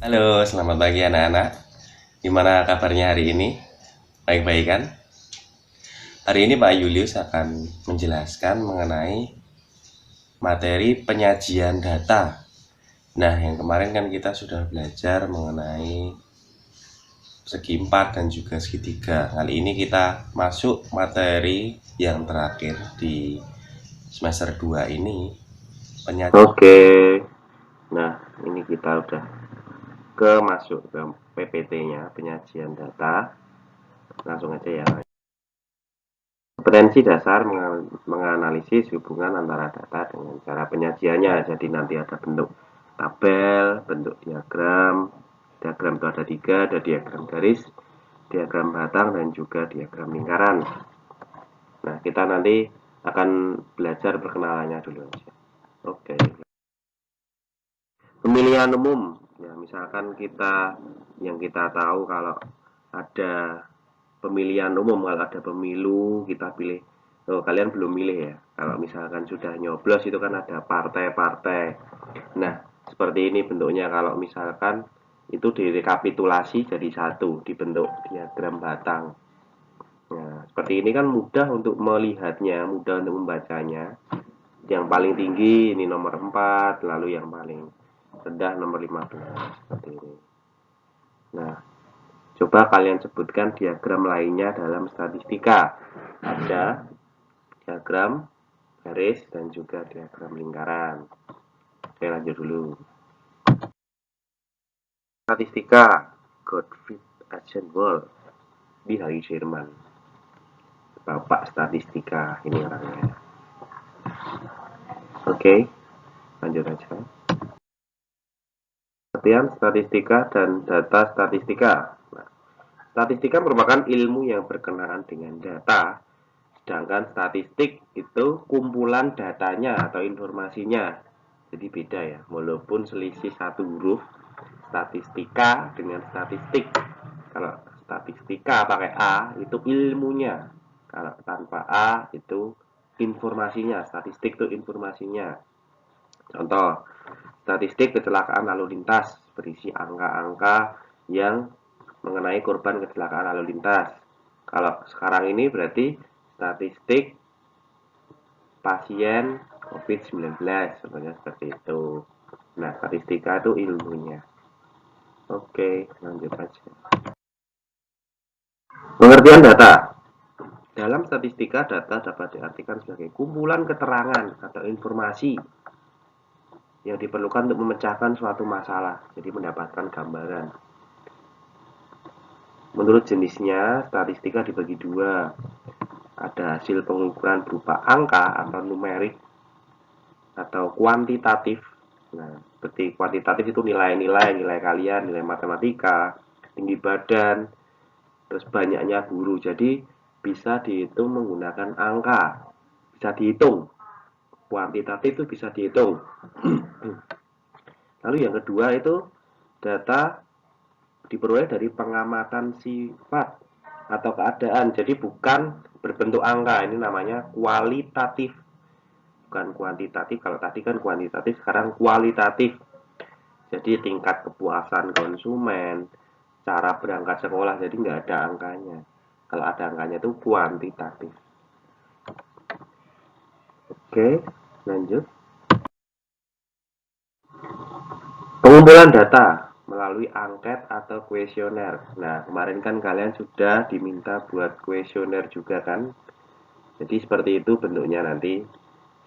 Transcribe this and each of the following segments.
Halo, selamat pagi anak-anak. Gimana kabarnya hari ini? Baik-baik kan? Hari ini Pak Julius akan menjelaskan mengenai materi penyajian data. Nah, yang kemarin kan kita sudah belajar mengenai segi 4 dan juga segi 3. Kali ini kita masuk materi yang terakhir di semester 2 ini, penyajian. Oke. Nah, ini kita udah masuk ke PPT-nya, penyajian data. Langsung aja ya. Kompetensi dasar menganalisis hubungan antara data dengan cara penyajiannya. Jadi nanti ada bentuk tabel, bentuk diagram. Diagram itu ada 3, ada diagram garis, diagram batang, dan juga diagram lingkaran. Nah, kita nanti akan belajar perkenalannya dulu aja. Oke. Pemilihan umum. Ya, misalkan yang kita tahu kalau ada pemilihan umum, kalau ada pemilu kita pilih. Oh, kalian belum milih ya. Kalau misalkan sudah nyoblos itu kan ada partai-partai. Nah, seperti ini bentuknya kalau misalkan itu direkapitulasi jadi satu, dibentuk diagram batang. Nah, seperti ini kan mudah untuk melihatnya, mudah untuk membacanya. Yang paling tinggi ini nomor 4, lalu yang paling rendah nomor 15, seperti ini. Nah, coba kalian sebutkan diagram lainnya dalam statistika. Ada diagram garis dan juga diagram lingkaran. Oke, lanjut dulu. Statistika Gottfried Achenwald di Hari Jerman. Bapak statistika ini orangnya. Oke, lanjut aja. Pengertian statistika dan data statistika. Nah, statistika merupakan ilmu yang berkenaan dengan data, sedangkan statistik itu kumpulan datanya atau informasinya. Jadi beda ya, walaupun selisih satu huruf, statistika dengan statistik. Kalau statistika pakai A itu ilmunya, kalau tanpa A itu informasinya. Statistik itu informasinya. Contoh, statistik kecelakaan lalu lintas berisi angka-angka yang mengenai korban kecelakaan lalu lintas. Kalau sekarang ini berarti statistik pasien COVID-19, sebenarnya seperti itu. Nah, statistika itu ilmunya. Oke, lanjut aja. Pengertian data. Dalam statistika, data dapat diartikan sebagai kumpulan keterangan atau informasi yang diperlukan untuk memecahkan suatu masalah, jadi mendapatkan gambaran. Menurut jenisnya, statistika dibagi dua. Ada hasil pengukuran berupa angka atau numerik atau kuantitatif. Nah, seperti kuantitatif itu nilai kalian, nilai matematika, tinggi badan, terus banyaknya guru. Jadi bisa dihitung menggunakan angka, bisa dihitung. Kuantitatif itu bisa dihitung. Lalu yang kedua itu data diperoleh dari pengamatan sifat atau keadaan. Jadi bukan berbentuk angka, ini namanya kualitatif. Bukan kuantitatif. Kalau tadi kan kuantitatif, sekarang kualitatif. Jadi tingkat kepuasan konsumen, cara berangkat sekolah, jadi nggak ada angkanya. Kalau ada angkanya itu kuantitatif. Oke, lanjut. Pengumpulan data melalui angket atau kuesioner. Nah, kemarin kan kalian sudah diminta buat kuesioner juga kan? Jadi seperti itu bentuknya nanti.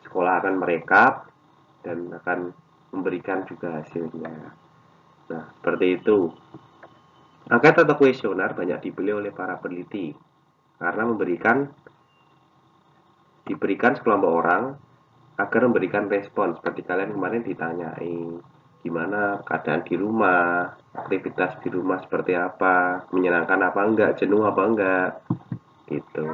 Sekolah akan merekap dan akan memberikan juga hasilnya. Nah, seperti itu. Angket atau kuesioner banyak dipilih oleh para peneliti karena diberikan sekelompok orang agar memberikan respon. Seperti kalian kemarin ditanyai gimana keadaan di rumah, aktivitas di rumah seperti apa, menyenangkan apa enggak, jenuh apa enggak, gitu.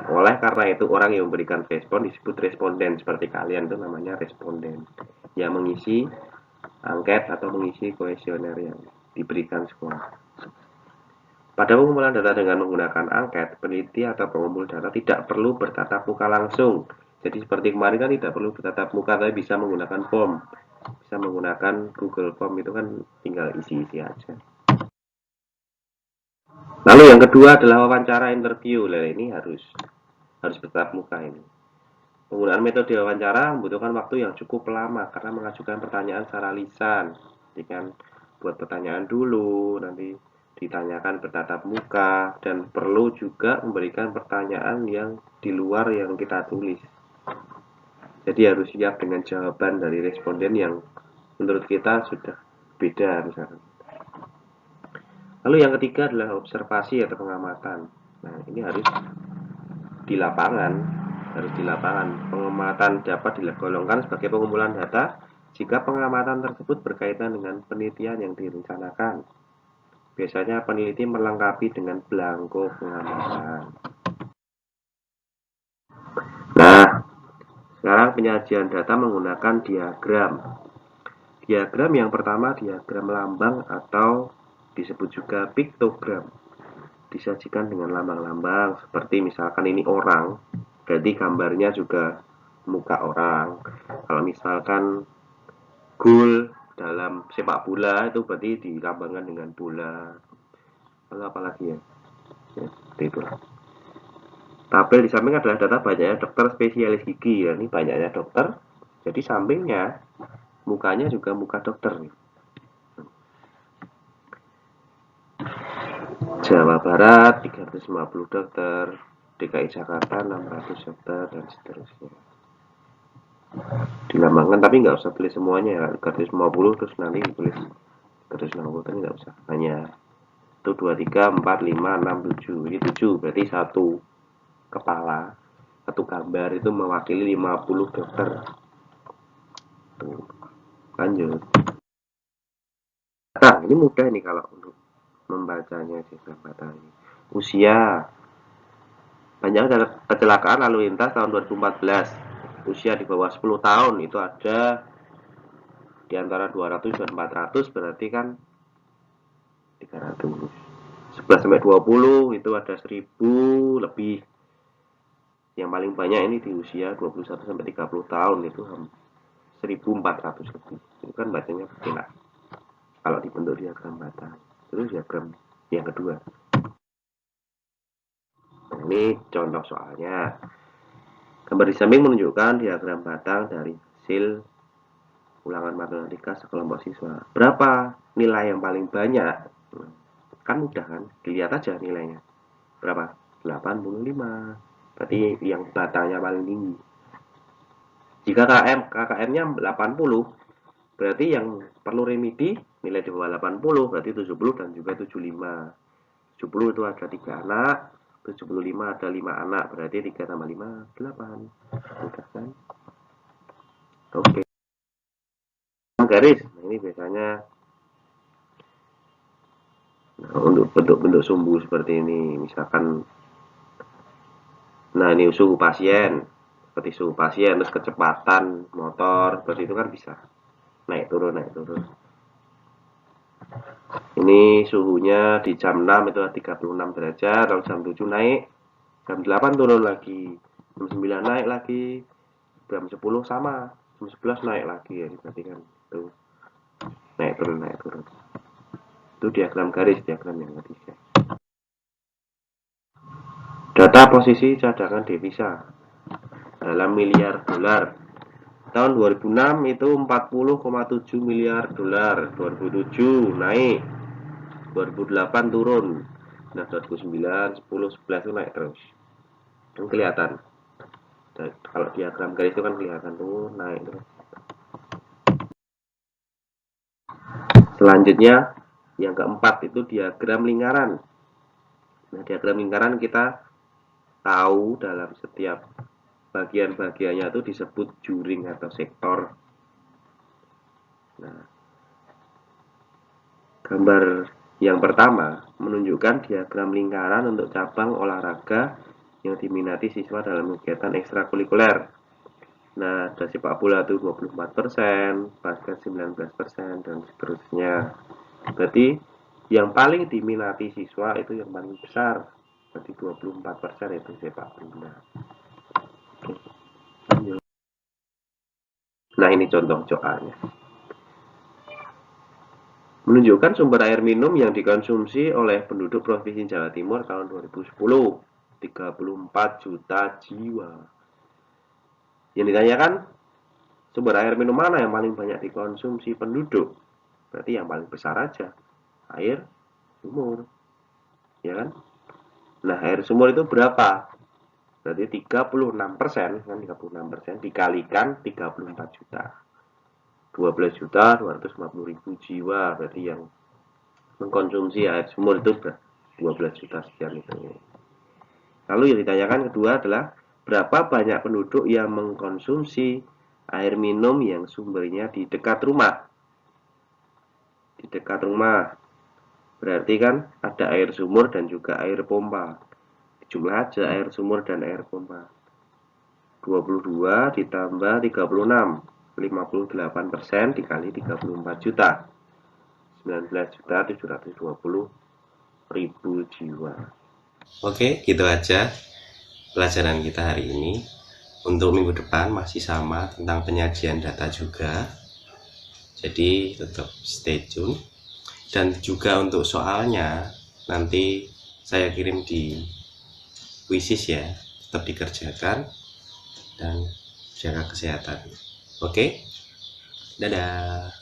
Oleh karena itu orang yang memberikan respon disebut responden. Seperti kalian itu namanya responden yang mengisi angket atau mengisi kuesioner yang diberikan sekolah. Pada pengumpulan data dengan menggunakan angket, peneliti atau pengumpul data tidak perlu bertatap muka langsung. Jadi seperti kemarin kan tidak perlu bertatap muka, tapi bisa menggunakan form. bisa menggunakan Google Form, itu kan tinggal isi-isi aja. Lalu yang kedua adalah wawancara interview. Nah, ini harus bertatap muka ini. Penggunaan metode wawancara membutuhkan waktu yang cukup lama karena mengajukan pertanyaan secara lisan. Jadi kan buat pertanyaan dulu, nanti ditanyakan bertatap muka, dan perlu juga memberikan pertanyaan yang di luar yang kita tulis. Jadi harus siap dengan jawaban dari responden yang menurut kita sudah beda misalkan. Lalu yang ketiga adalah observasi atau pengamatan. Nah, ini harus di lapangan, Pengamatan dapat digolongkan sebagai pengumpulan data jika pengamatan tersebut berkaitan dengan penelitian yang direncanakan. Biasanya peneliti melengkapi dengan belangko pengamatan. Nah, sekarang penyajian data menggunakan diagram. Diagram yang pertama diagram lambang atau disebut juga piktogram. Disajikan dengan lambang-lambang seperti misalkan ini orang, berarti gambarnya juga muka orang. Kalau misalkan gol dalam sepak bola itu berarti dilambangkan dengan bola. Lalu apalagi ya? Ya, itulah. Tabel di samping adalah data banyaknya dokter spesialis gigi. Ya, ini banyaknya dokter. Jadi sampingnya mukanya juga muka dokter. Jawa Barat 350 dokter, DKI Jakarta 600 dokter, dan seterusnya. Dilambangkan, tapi nggak usah tulis semuanya ya, 350 terus nanti tulis 360 tadi nggak usah. Hanya 1, 2, 3, 4, 5, 6, 7. Ini 7 berarti satu kepala, satu gambar itu mewakili 50 dokter. Tuh. Lanjut. Nah, ini mudah nih kalau untuk membacanya diagram ini. Usia. Banyak kecelakaan lalu lintas tahun 2014. Usia di bawah 10 tahun itu ada di antara 200 dan 400, berarti kan 300. 11 sampai 20 itu ada 1000 lebih. Yang paling banyak ini di usia 21 sampai 30 tahun itu 1400 lebih. Itu kan bacanya enak kalau dibentuk diagram batang. Terus diagram yang kedua. Nah, ini contoh soalnya. Gambar di samping menunjukkan diagram batang dari hasil ulangan matematika sekelompok siswa. Berapa nilai yang paling banyak? Kan mudah kan? Dilihat aja nilainya. Berapa? 85. Berarti yang batangnya paling tinggi. Jika KKM-nya 80, berarti yang perlu remedi nilai di bawah 80, berarti 70 dan juga 75. 70 itu ada 3 anak, 75 ada 5 anak, berarti 3 tambah 5, 8. Mudah kan? Oke. Garis, nah ini biasanya untuk bentuk-bentuk sumbu seperti ini, misalkan, nah ini suhu pasien, seperti suhu pasien, terus kecepatan motor, seperti itu kan bisa naik turun. Ini suhunya di jam 6 itu 36 derajat, lalu jam 7 naik, jam 8 turun lagi, jam 9 naik lagi, jam 10 sama, jam 11 naik lagi ya, berarti kan itu naik turun. Itu diagram garis, diagram yang ketiga. Data posisi cadangan devisa dalam miliar dolar. Tahun 2006 itu 40,7 miliar dolar, 2007 naik, 2008 turun. Nah, 2009, 10, 11 itu naik terus. Kan kelihatan. Dan kalau diagram garis itu kan kelihatan tuh naik terus. Selanjutnya yang keempat itu diagram lingkaran. Nah, diagram lingkaran kita tahu dalam setiap bagian-bagiannya itu disebut juring atau sektor. Nah, gambar yang pertama menunjukkan diagram lingkaran untuk cabang olahraga yang diminati siswa dalam kegiatan ekstrakurikuler. Nah, ada sepak bola itu 24%, basket 19%, dan seterusnya. Berarti yang paling diminati siswa itu yang paling besar. Berarti 24% itu sepak bola. Nah, ini contoh soalnya. menunjukkan sumber air minum yang dikonsumsi oleh penduduk Provinsi Jawa Timur tahun 2010, 34 juta jiwa. Yang ditanyakan, sumber air minum mana yang paling banyak dikonsumsi penduduk? Berarti yang paling besar aja, air sumur, ya kan? Nah, air sumur itu berapa? Berarti 36%, kan 36% dikalikan 34 juta. 12 juta 250 ribu jiwa, berarti yang mengkonsumsi air sumur itu 12 juta sekian itu. Lalu yang ditanyakan kedua adalah berapa banyak penduduk yang mengkonsumsi air minum yang sumbernya di dekat rumah. Di dekat rumah berarti kan ada air sumur dan juga air pompa. Jumlah aja air sumur dan air pompa. 22 ditambah 36, 58% dikali 34 juta. 19 juta 720 ribu jiwa. Oke, gitu aja pelajaran kita hari ini. Untuk minggu depan masih sama tentang penyajian data juga. Jadi tetap stay tune. Dan juga untuk soalnya nanti saya kirim di Quizzes ya. Tetap dikerjakan dan jaga kesehatan. Oke? Dadah.